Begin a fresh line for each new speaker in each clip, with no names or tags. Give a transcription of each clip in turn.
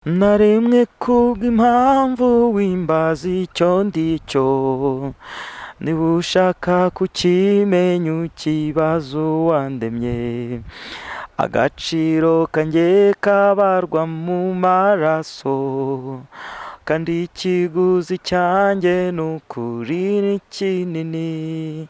Naremwe kubw'impamvu w'imbazi icyo ndicyo, niba ushaka kukimenya ukibazo wandemye, agaciro kanjye kabarwa mu maraso, kandi ikiguzi cyanjye ni ukuri ni kinini.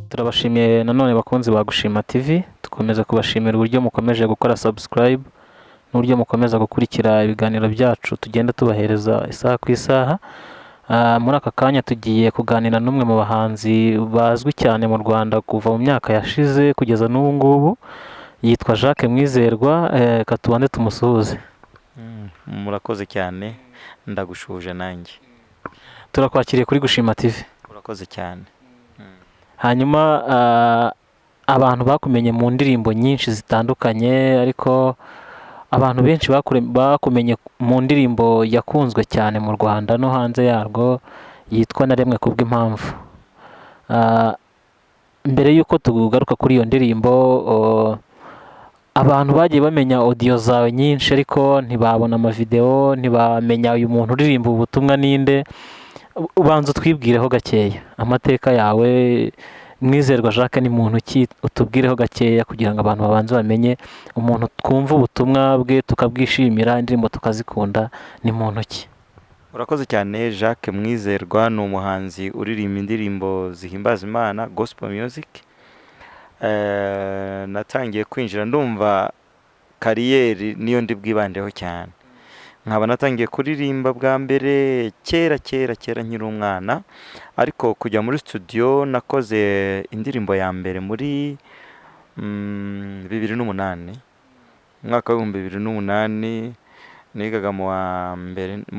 Turabashimiye nanone bakunzi ba Gushima TV, dukomeza kubashimira uburyo mukomeje gukora subscribe n'uburyo mukomeza gukurikira ibiganiro byacu tugenda tubahereza isaha ku isaha. Muri aka kanya tugiye kuganira n'umwe mu bahanzi bazwi cyane mu Rwanda kuva mu myaka yashize kugeza n'ubu ngubu, yitwa Jacques Mwizerwa. Katubanze tumusuhuze.
Murakoze cyane, ndagushuje nanjye.
Turakwakiriye kuri Gushima TV.
Murakoze cyane.
Hanyuma abantu bakumenye mu ndirimbo nyinshi zitandukanye, ariko abantu benshi bakumenye mu ndirimbo yakunzwe cyane mu Rwanda no hanze yarwo, yitwa Naremwe Kubw'impamvu. Mbere y'uko tugaruka kuri iyo ndirimbo, abantu bagiye bamenya audio zawe nyinshi ariko ntibabona amavideo, ntibamenya uyu muntu uririmba ubutumwa ninde. Ubanza utwibwireho gakeya amateka yawe. Mwizerwa Jacques ni muntu ki? Utubwireho gakeya kugira ngo abantu babanze bamenye umuntu twumva ubutumwa bwe tukabwishimira, indirimbo tukazikunda, ni muntu ki?
Urakoze cyane. Jacques Mwizerwa ni umuhanzi uririmba indirimbo zihimbaza Imana, gospel music. Natangiye kwinjira ndumva kariyeri niyo ndi bwibandeho cyane. Nkaba natangiye kuririmba bwa mbere kera nkiri umwana, ariko kujya muri studio nakoze indirimbo ya mbere muri 2008. Mwaka wa 2008 nigaga mu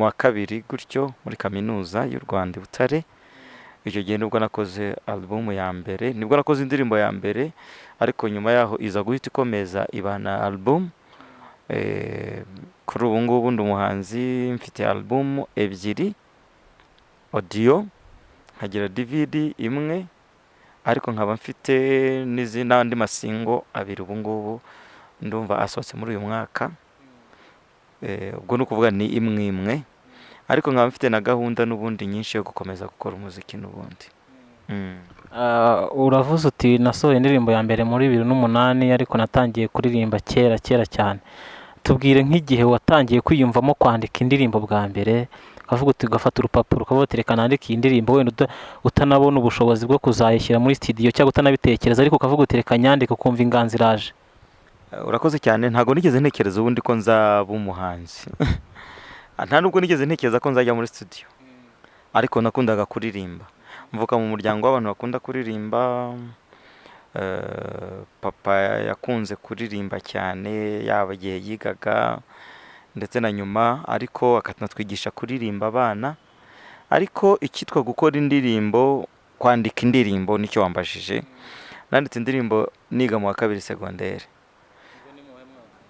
wa kabiri gutyo muri kaminuza y'u Rwanda i Butare. Icyo gihe nibwo nakoze album ya mbere, nibwo nakoze indirimbo ya mbere, ariko nyuma yaho iza guhita ikomeza ibana album. Kuri ubu ngubu ndi umuhanzi, mfite album ebyiri audio, nkagira DVD imwe, ariko nkaba mfite n'andi masingo abiri ubu ngubu ndumva asohotse muri uyu mwaka. Ubwo ni ukuvuga ni imwe, ariko nkaba mfite na gahunda n'ubundi nyinshi yo gukomeza gukora umuziki n'ubundi.
Uravuze uti nasohoye indirimbo ya mbere muri 2008 ariko natangiye kuririmba kera cyane. Tubwire nk'igihe watangiye kwiyumvamo kwandika indirimbo bwa mbere, ukavuga uti ugafata urupapuro ukavuga uti reka nandike iyi ndirimbo, wenda utanabona ubushobozi bwo kuzayishyira muri studio cyangwa utanabitekereza, ariko ukavuga uti reka nyandike, ukumva inganzo iraje.
Urakoze cyane. Ntabwo nigeze ntekereza ubundi ko nzaba umuhanzi. Nta nubwo nigeze ntekereza ko nzajya muri studio, ariko nakundaga kuririmba. Mvuka mu muryango w'abantu bakunda kuririmba. Papa yakunze kuririmba cyane, yaba igihe yigaga ndetse na nyuma, ariko akanatwigisha kuririmba abana. Ariko icyitwa gukora indirimbo, kwandika indirimbo nicyo wambajije. Nanditse indirimbo niga mu wa kabiri segonderi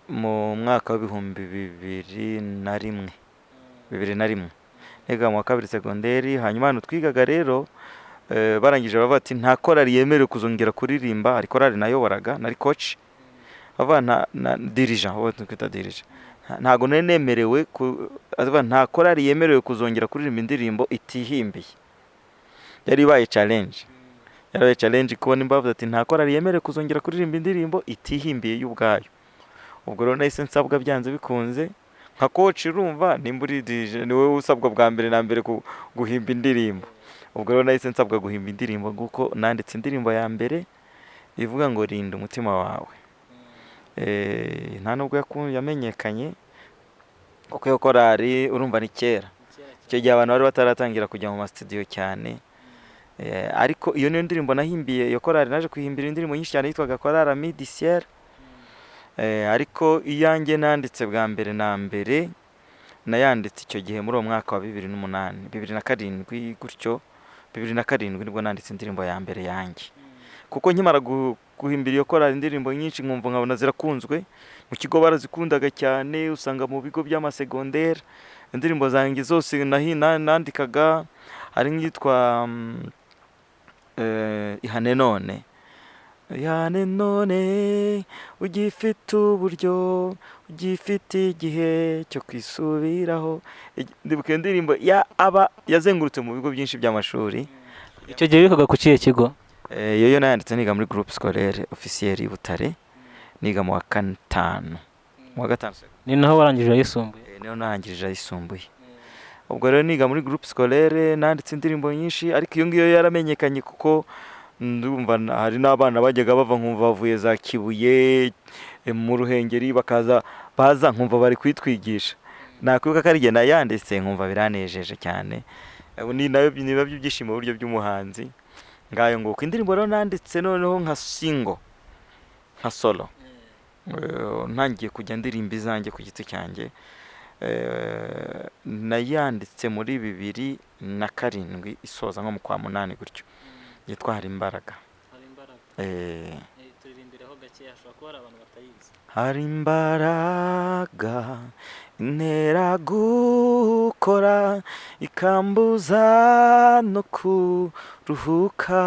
mu mwaka wa 2001. Niga mu wa kabiri segonderi. Hanyuma hano twigaga rero, barangije bavuga ati nta korali yemerewe kuzongera kuririmba. Hari korali nayoboraga, nari coach, bavuga na dirigent, uwo twita dirigent. Ntago nari nemerewe nta korali yemerewe kuzongera kuririmba indirimbo itihimbiye. Yari baye challenge kubona imbavuze ati nta korali yemerewe kuzongera kuririmba indirimbo itihimbiye y'ubwayo. Ubwo rero nahise nsabwa byanze bikunze nka coach, urumva nimba uri dirigent ni wowe usabwa bwa mbere na mbere guhimba indirimbo. Ubwo rero nahise nsabwa guhimba indirimbo, nguko nanditse indirimbo ya mbere ivuga ngo rinda umutima wawe. Nta nubwo yamenyekanye kuko iyo korali urumva ni kera. Icyo gihe abantu bari bataratangira kujya mu studio cyane. Ariko iyo niyo ndirimbo nahimbiye. Iyo korali naje kuhimbira indirimbo nyinshi cyane yitwaga korali Midisier. Ariko iyanjye nanditse bwa mbere na mbere nayanditse icyo gihe muri uwo mwaka wa 2008, 2007 gutyo. 2007 nibwo nanditse indirimbo ya mbere yanjye, kuko nkimara guhimbira iyo korali indirimbo nyinshi nkumva nkabona zirakunzwe mu kigo, barazikundaga cyane. Usanga mu bigo by'amasegonderi indirimbo zanjye zose nandikaga, hari nk'iyitwa ihane none ihane none ugifite uburyo ugifite igihe cyo kwisubiraho. Ndibuka iyo ndirimbo yazengurutse mu bigo byinshi by'amashuri.
icyo gihe wikaga ku kihe kigo?
Yo nayanditse niga muri groupe scolaire officiel Butare, niga mu wa gatanu.
Ni naho warangije ayisumbuye?
Niho narangije ayisumbuye. Ubwo rero niga muri groupe scolaire nanditse indirimbo nyinshi, ariko iyo ngiyo yaramenyekanye kuko ndumva hari n'abana bajyaga bava nkumva bavuye za Kibuye mu Ruhengeri baza nkumva bari kwitwigisha. Nakwibuka ko ari jye nayanditse nkumva biranejeje cyane. Ni nabyo byishimo buryo by'umuhanzi. Ngayo ngo indirimbo rero nanditse noneho nka single nka solo. Ntangiye kujya ndirimba izanjye ku giti cyanjye. Nayanditse muri 2007 isoza nko mu kwa 8 gutyo. Yitwa Hari Imbaraga.
Turirimbireho gake ashobora kuba abantu batayizi.
Hari imbaraga intera gukora ikambuza no kuruhuka.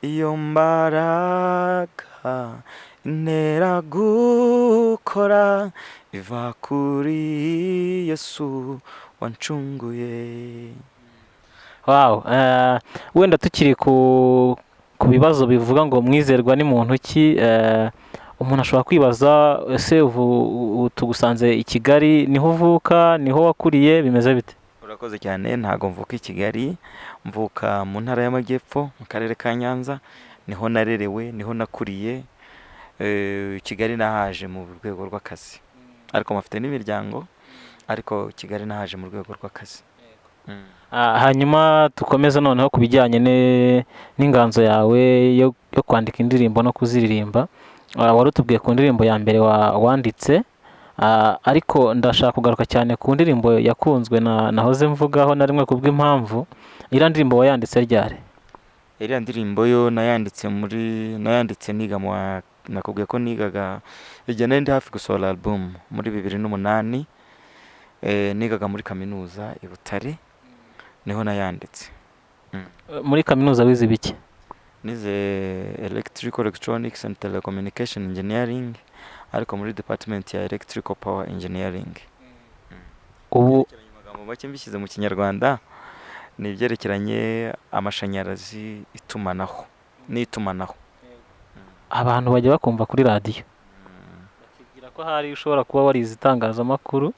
Iyo mbaraga intera gukora iva kuri Yesu wancunguye.
Wow, wenda tukiri ku bibazo bivuga ngo Mwizerwa ni muntu ki, umuntu ashobora kwibaza ese ubu tugusanze i Kigali, niho uvuka, niho wakuriye, bimeze bite?
Urakoze cyane. Ntago mvuka i Kigali, mvuka mu ntara y'Amajyepfo mu karere ka Nyanza. Niho narerewe, niho nakuriye. Kigali nahaje mu rwego rw'akazi, ariko mafite n'imiryango, ariko Kigali nahaje mu rwego rw'akazi.
Hanyuma tukomeza noneho ku bijyanye n'inganzo yawe yo kwandika indirimbo no kuziririmba. Wari utubwiye ku ndirimbo ya mbere wanditse, ariko ndashaka kugaruka cyane ku ndirimbo yakunzwe nahoze mvugaho Naremwe Kubw'impamvu. Iriya ndirimbo wayanditse ryari?
Iriya ndirimbo yo nayanditse niga nakubwiye ko nigaga igihe nari ndi hafi gusohora album muri 2008. Nigaga muri kaminuza i Butare, niho nayanditse.
Muri kaminuza wize biki?
Nize Electrical Electronics and Telecommunication Engineering, ariko muri department ya Electrical Power Engineering.
Ubu
amagambo make mbishyize mu Kinyarwanda ni ibyerekeranye amashanyarazi, itumanaho.
Abantu bajya bakumva kuri radio bakibwira ko hari ushobora kuba warize itangazamakuru.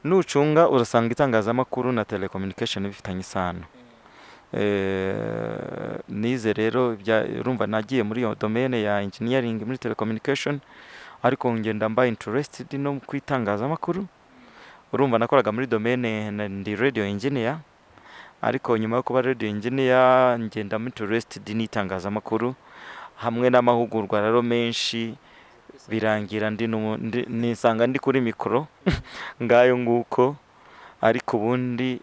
Nucunga urasanga itangazamakuru na telecommunication bifitanye isano. Nize rero urumva nagiye muri iyo domaine ya engineering muri telecommunication, ariko ngenda mba interested no kwitangazamakuru. Urumva nakoraga muri domaine ndi radio engineer, ariko nyuma yo kuba radio engineer ngenda interested n'itangazamakuru hamwe n'amahugurwa rero menshi, birangira nisanga ndi kuri mikoro ngayo nguko. Ariko ubundi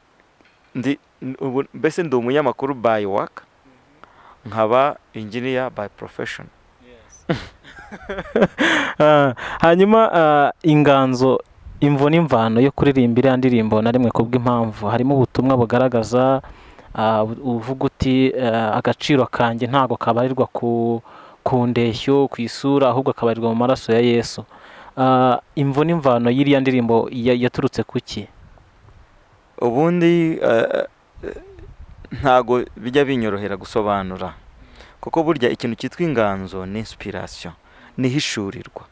mbese ndi umunyamakuru by work, nkaba engineer by profession.
Hanyuma inganzo imvo n'imvano yo kuririmba iriya ndirimbo Naremwe Kubw'impamvu, harimo ubutumwa bugaragaza uvuga uti agaciro kanjye ntago kabarirwa ku ndeshyo, ku isura, ahubwo akabarirwa mu maraso ya Yesu. Imvo n'imvano y'iriya ndirimbo yaturutse kuki?
Ubundi ntago bijya binyorohera gusobanura, kuko burya ikintu cyitwa inganzo ni inspiration, ni hishurirwa.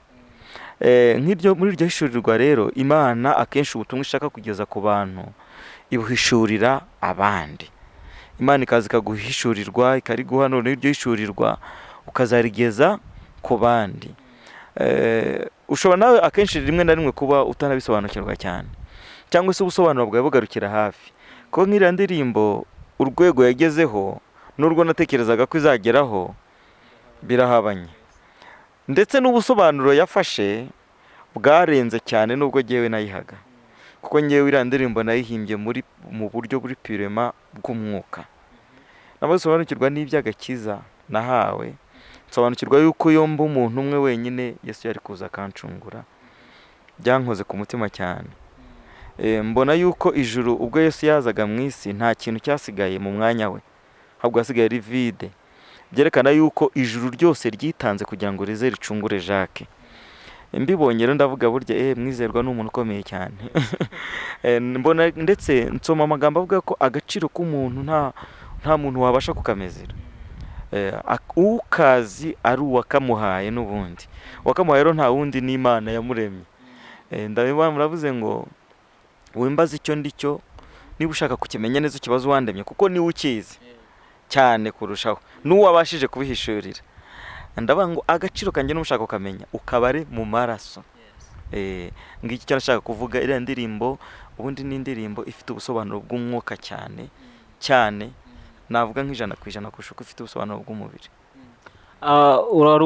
Muri iryo hishurirwa rero Imana akenshi ubutumwa ishaka kugeza ku bantu ibuhishurira abandi. Imana ikaza ikaguhishurirwa, ikariguha, none iryo hishurirwa ukazarigeza ku bandi. Ushobora nawe akenshi rimwe na rimwe kuba utanabisobanukirwa cyane, cyangwa se ubusobanuro bwawe bugarukira hafi. Ko nk'iriya ndirimbo urwego yagezeho n'urwo natekerezaga ko izageraho birahabanye, ndetse n'ubusobanuro yafashe bwarenze cyane nubwo ngewe nayihaga, kuko ngewe iriya ndirimbo nayihimbye mu buryo buri purema bw'umwuka. Nabasobanukirwa n'iby'agakiza nahawe, nsobanukirwa yuko iyo mba umuntu umwe wenyine Yesu yari kuza akancungura. Byankoze ku mutima cyane. Mbona yuko ijuru ubwo Yesu yazaga mu isi nta kintu cyasigaye mu mwanya we, ahubwo hasigaye ari vide, byerekana yuko ijuru ryose ryitanze kugira ngo rize ricungure Jacques. Mbibonye rero ndavuga burya Mwizerwa ni umuntu ukomeye cyane. Mbona ndetse nsoma amagambo avuga ko agaciro k'umuntu nta muntu wabasha kukamezera. Ukazi ari uwakamuhaye n'ubundi, uwakamuhaye rero nta wundi ni Imana yamuremye. Ndabibona muravuze ngo wimbaze icyo ndicyo, niba ushaka kukimenya neza ikibazo wandemye, kuko niwe ukizi cyane kurushaho n'uwabashije kubihishurira. Ndavuga ngo agaciro kanjye n'ushaka kukamenya ukabare mu maraso. Ngiki cyo nashaka kuvuga. Iriya ndirimbo ubundi ni indirimbo ifite ubusobanuro bw'umwuka cyane, navuga nk'ijana kurusha uko ifite ubusobanuro bw'umubiri.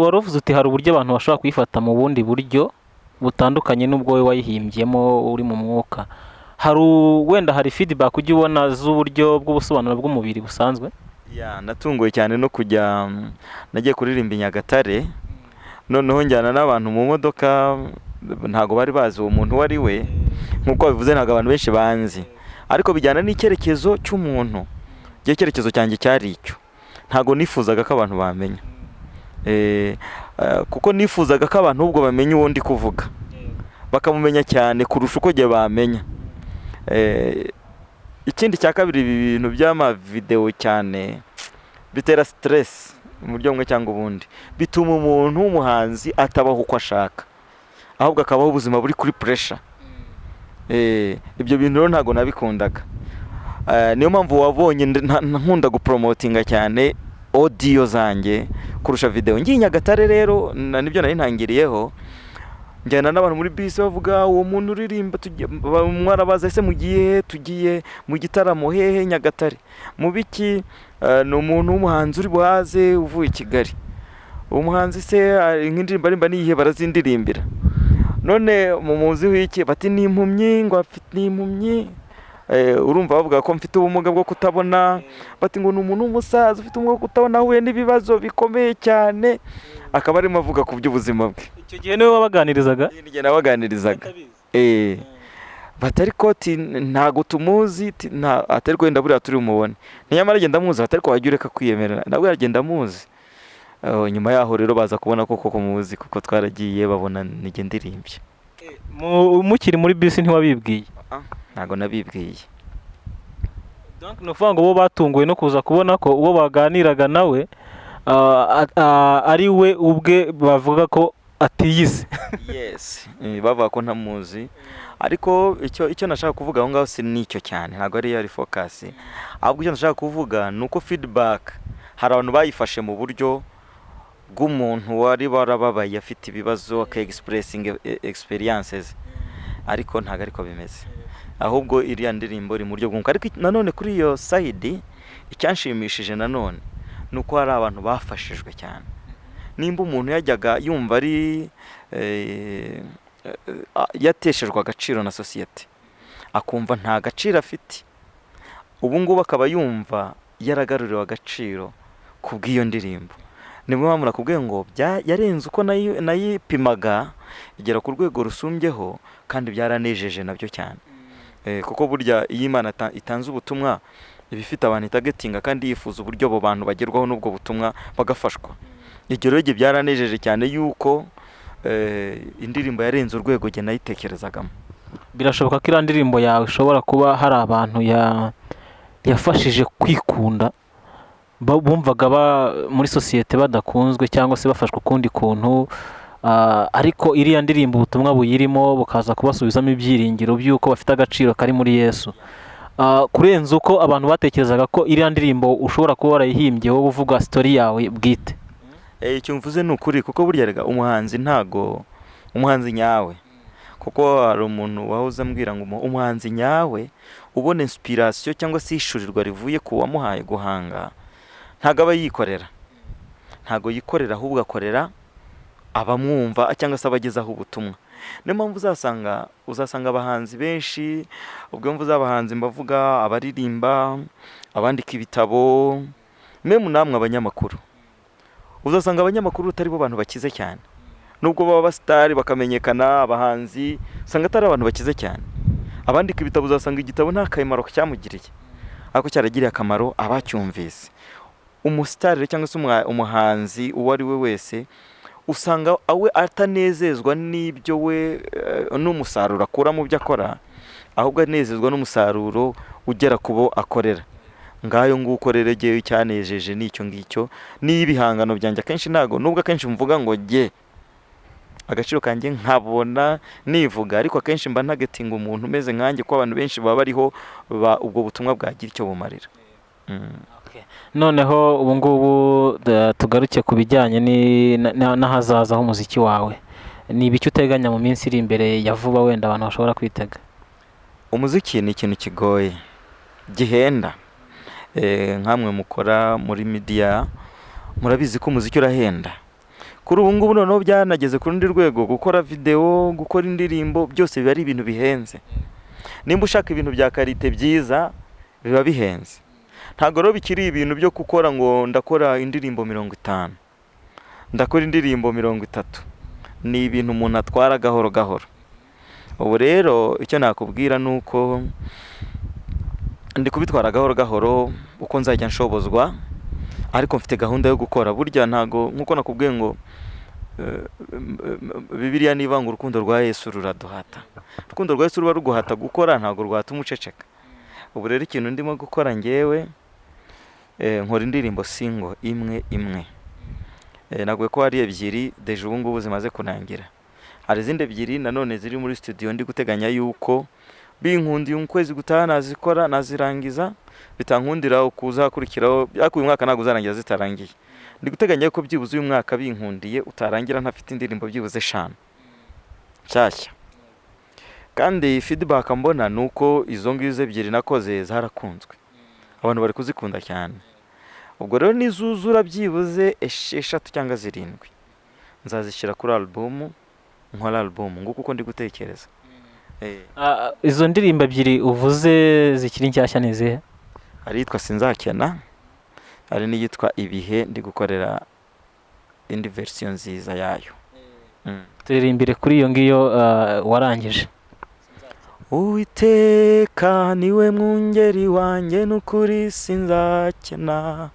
Waruvuze uti hari uburyo abantu bashobora kuyifata mu bundi buryo butandukanye n'ubwo wowe wayihimbyemo uri mu mwuka. Wenda hari feedback ujya ubona z'uburyo bw'ubusobanuro bw'umubiri busanzwe?
Natunguwe cyane no kujya nagiye kuririmba i Nyagatare, noneho njyana n'abantu mu modoka, ntago bari bazi uwo muntu wari we, nk'uko bivuze ntago abantu benshi banzi, ariko bijyana n'icyerekezo cy'umuntu. Icyerekezo cyanjye cyari icyo, ntago nifuzaga ko abantu bamenya, kuko nifuzaga ko abantu ubwo bamenya uwo ndi kuvuga, bakamumenya cyane kurusha uko giye bamenya. Ikindi cya kabiri, ibi bintu by'amavideo cyane bitera stress mu buryo bumwe cyangwa ubundi, bituma umuntu w'umuhanzi atabaho uko ashaka, ahubwo akabaho ubuzima buri kuri pressure. Ibyo bintu rero ntago nabikundaga. Niyo mpamvu wabonye nkunda gupromotinga cyane audio zanjye kurusha video. Ngiye Nyagatare rero nibyo nari ntangiriyeho, njyana n'abantu muri bisi bavuga uwo muntu uririmba, mwarabaza ese mugiye, tugiye mu gitaramo hehe Nyagatare, mu biki? Ni umuntu w'umuhanzi uri buhaze uvuye i Kigali. Uwo muhanzi se nk'indirimbo arimba niyihe barazindirimbira, none mu muzi w'iki? Bati ni impumyi, ngo afite ni impumyi. Urumva bavuga ko mfite ubumuga bwo kutabona, bati ngo ni umuntu w'umusaza ufite ubumuga bwo kutabona, ahuye n'ibibazo bikomeye cyane, akaba arimo avuga ku by'ubuzima bwe.
Icyo gihe niwe wabaganirizaga?
Ngiye nabaganirizaga. Batari ko ntago tumuzi, atari ko wenda buriya turi umubone, nyamara agenda muzi, atari ko wajya ureka kwiyemerera, nabwo agenda muzi. Nyuma yaho rero baza kubona koko muzi, kuko twaragiye babona nige ndirimbye.
Mukiri muri bisi ntiwabibwiye?
Ntago nabibwiye.
Donc no vuga ngo bo batunguwe no kuza kubona ko uwo baganiraga nawe ari we ubwe bavuga ko atiyize.
Yes, bavuga ko ntamuzi, ariko icyo nashaka kuvuga aho ngaho si nicyo cyane, ntago ari yari focus. Ahubwo icyo nashaka kuvuga nuko feedback hari abantu bayifashe mu buryo bw'umuntu wari barababaye afite ibibazo, expressing experiences, ariko ntago ariko bimeze. Ahubwo iriya ndirimbo iri mu buryo bw'umwuka. Ariko nanone kuri iyo side icyanshimishije nanone nuko hari abantu bafashijwe cyane. Nimba umuntu yajyaga yumva ari yateshejwe agaciro na societe, akumva nta gaciro afite, ubu ngubu akaba yumva yaragaruriwe agaciro kubw'iyo ndirimbo. Nimwe mpamvu nakubwiye ngo yarenze uko nayipimaga, igera ku rwego rusumbyeho, kandi byaranejeje nabyo cyane. Kuko burya iyo Imana itanze ubutumwa ibifite abantu itagetinga, kandi yifuza uburyo abo bantu bagerwaho n'ubwo butumwa bagafashwa. Ibyo rero byaranejeje cyane yuko indirimbo yarenze urwego jye nayitekerezagamo.
Birashoboka ko iriya ndirimbo yawe ishobora kuba hari abantu yafashije kwikunda, bumvaga muri sosiyete badakunzwe cyangwa se bafashwe ukundi kuntu, ariko iriya ndirimbo ubutumwa buyirimo bukaza kubasubizamo ibyiringiro by'uko bafite agaciro kari muri Yesu, kurenza uko abantu batekerezaga ko iriya ndirimbo ushobora kuba warayihimbye wowe uvuga story yawe bwite.
Icyo mvuze ni ukuri, kuko burya rega umuhanzi ntago umuhanzi nyawe, kuko hari umuntu wahoze ambwira ngo umuhanzi nyawe ubona inspiration cyangwa se ishurirwa rivuye ku wamuhaye guhanga, ntago aba yikorera, ntago yikorera, ahubwo akorera abamwumva cyangwa se abagezaho ubutumwa. Niyo mpamvu uzasanga abahanzi benshi, ubwo mvuze abahanzi mbavuga abaririmba, abandika ibitabo, meme namwe abanyamakuru. Uzasanga abanyamakuru utari bo bantu bakize cyane, nubwo baba abasitari bakamenyekana, abahanzi usanga atari abantu bakize cyane. Abandika ibitabo uzasanga igitabo nta kamaro cyamugiriye, ariko cyaragiriye akamaro abacyumvise. umusitari cyangwa se umuhanzi uwo ari we wese usanga awe atanezezwa n'ibyo we n'umusaruro akura mu byo akora, ahubwo anezezwa n'umusaruro ugera ku bo akorera. Ngayo nguko rero jyewe cyanejeje n'icyo ngicyo n'ibihangano byanjye. Akenshi ntago, nubwo akenshi mvuga ngo jye agaciro kanjye nkabona nivuga, ariko akenshi mba ntagetinga umuntu umeze nkanjye, ko abantu benshi baba bariho ubwo butumwa bwagira icyo bumarira.
Noneho ubu ngubu tugaruke ku bijyanye n'ahazaza h'umuziki wawe. Ni ibiki uteganya mu minsi iri imbere ya vuba wenda abantu bashobora kwitega?
Umuziki ni ikintu kigoye, gihenda. Nkamwe mukora muri media murabizi ko umuziki urahenda. Kuri ubu ngubu noneho byanageze ku rundi rwego, gukora video, gukora indirimbo, byose biba ari ibintu bihenze. Nimba ushaka ibintu bya karite byiza biba bihenze. Ntago rero bikiri ibintu byo gukora ngo ndakora indirimbo 50, ndakora indirimbo 30. Ni ibintu umuntu atwara gahoro gahoro. Ubu rero icyo nakubwira nuko ndi kubitwara gahoro gahoro uko nzajya nshobozwa, ariko mfite gahunda yo gukora. Burya ntago nkuko nakubwiye ngo Bibiliya niba ngo urukundo rwa Yesu ruraduhata. Urukundo rwa Yesu ruba ruguhata gukora, ntago rwata umuceceka. Ubu rero ikintu ndimo gukora ngewe, nkora indirimbo single imwe. Nagwe ko hari ebyiri deje ubu ngubu zimaze kunangira. Hari izindi ebyiri nanone ziri muri studio ndi guteganya yuko binkundiye ukwezi gutaha nazikora nazirangiza, bitankundira kuzakurikiraho. Ariko uyu mwaka ntago uzarangira zitarangiye. Ndi guteganya ko byibuze uyu mwaka binkundiye utarangira ntafite indirimbo byibuze 5 nshyashya. Kandi feedback mbona nuko izo ngizo ebyiri nakoze zarakunzwe, abantu bari kuzikunda cyane. Ubwo rero nizuzura byibuze 6 cyangwa 7 nzazishyira kuri album, nkora album nguko uko ndi gutekereza.
Izo ndirimbo ebyiri uvuze zikiri nshyashya nizihe?
Hari yitwa Sinzakena, hari n'iyitwa Ibihe ndi gukorera indi version nziza yayo.
Turirimbire kuri iyo ngiyo warangije.
Uwiteka niwe mwungeri wanjye n'ukuri sinzakena,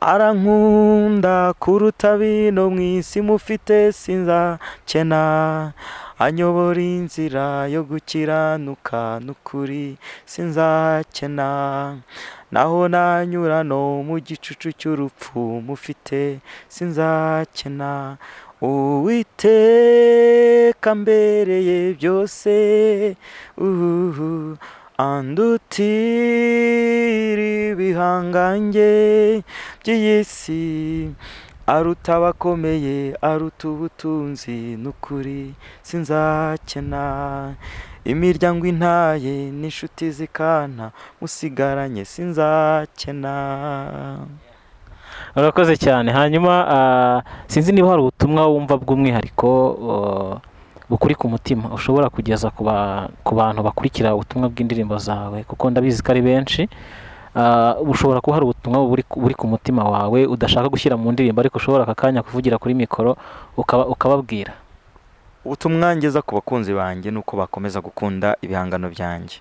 arankunda kuruta bino mu isi mufite sinzakena, anyobora inzira yo gukiranuka n'ukuri sinzakena, naho nanyura no mu gicucu cy'urupfu mufite sinzakena. Uwiteka mbereye byose, andutira ibihangange by'iyi si, aruta abakomeye, aruta ubutunzi n'ukuri sinzakena, imiryango intaye n'inshuti zikana musigaranye sinzakena.
Urakoze cyane. Hanyuma sinzi niba hari ubutumwa wumva bw'umwihariko bukuri ku mutima ushobora kugeza ku bantu bakurikira ubutumwa bw'indirimbo zawe, kuko ndabizi ko ari benshi. Ushobora kuba hari ubutumwa buri ku mutima wawe udashaka gushyira mu ndirimbo, ariko ushobora aka kanya kuvugira kuri mikoro ukababwira.
Ubutumwa ngeza ku bakunzi banjye nuko bakomeza gukunda ibihangano byanjye.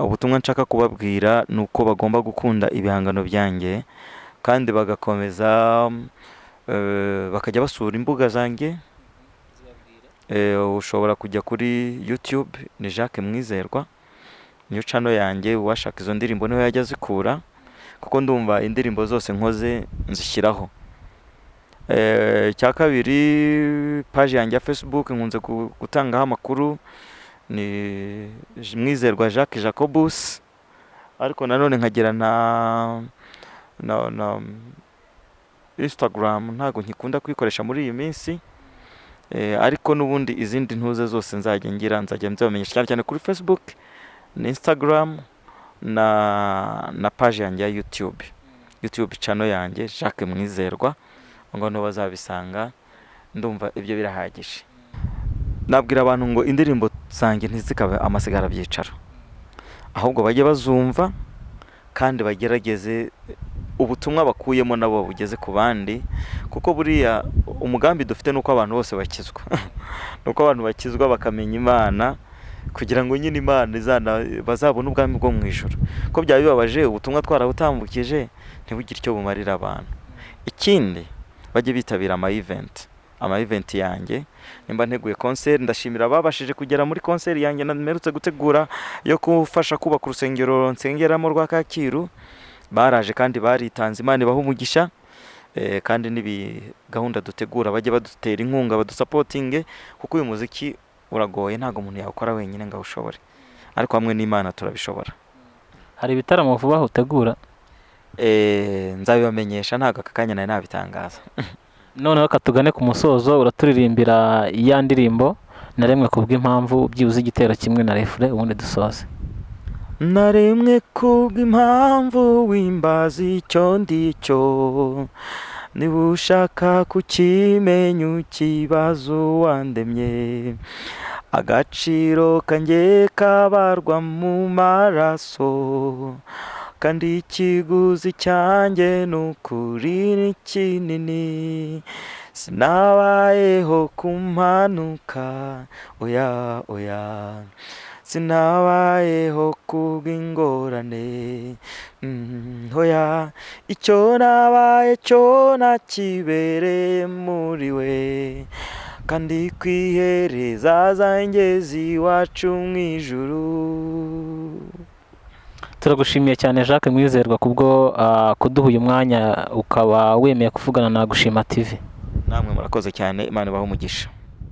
Ubutumwa nshaka kubabwira nuko bagomba gukunda ibihangano byanjye, kandi bagakomeza bakajya basura imbuga zanjye. Ushobora kujya kuri YouTube ni Jacques Mwizerwa, niyo channel yanjye. Uwashaka izo ndirimbo niho yajya zikura, kuko ndumva indirimbo zose nkoze nzishyiraho. Cya kabiri, page yanjye ya Facebook nkunze gutangaho amakuru, ni Mwizerwa Jacques Jacobus, ariko nanone nkagira na Instagram ntago nkikunda kwikoresha muri iyi minsi. Ariko nubundi izindi ntuze zose nzajya nzabamenyesha, cyane cyane kuri Facebook na Instagram na page yanjye ya YouTube channel yanjye Jacques Mwizerwa, ngo no bazabisanga. Ndumva ibyo birahagije. Nabwira abantu ngo indirimbo zanjye ntizikabe amasigara byicaro, ahubwo bajye bazumva kandi bagerageze ubutumwa bakuyemo nabo bugeze ku bandi, kuko buriya umugambi dufite nuko abantu bose bakizwa nuko abantu bakizwa bakamenya Imana, kugira ngo nyine Imana bazabone ubwami bwo mu ijuru. Ko byaba bibabaje ubutumwa twarabutambukije ntibugire icyo bumarira abantu. Ikindi bajye bitabira ama event yanjye, nimba nteguye concert, ndashimira ababashije kugera muri concert yanjye namerutse gutegura yo kufasha kubaka urusengero nsengeramo rwa Kacyiru. Baraje kandi baritanze, Imana ibaha umugisha. Kandi nibi gahunda dutegura bajye badutera inkunga, badusapotinge, kuko uyu muziki uragoye, ntago umuntu yakora wenyine ngo awushobore, ariko hamwe n'Imana turabishobora.
Hari ibitaramo vuba utegura?
Nzabibamenyesha, ntago aka kanya nari nabitangaza.
Noneho katugane ku musozo, uraturirimbira ya ndirimbo naremwe kubw'impamvu, byibuze igitero kimwe na refure, ubundi dusoze.
Naremwe kubw'impamvu wimbaza icyo ndicyo, niba ushaka kukimenya ukibazo wandemye, agaciro kanjye kabarwa mu maraso, kandi ikiguzi cyanjye n'ukuri ni kinini, sinabayeho kumpanuka, oya oya, sinabayeho kubw'ingorane, oya, icyo nabaye cyo nakibereye muri we, kandi kwihereza zangezi iwacu mu ijuru.
Turagushimiye cyane Jacques Mwizerwa kubwo kuduha uyu mwanya ukaba wemeye kuvugana na Gushima TV.
Namwe murakoze cyane, Imana ibahe umugisha.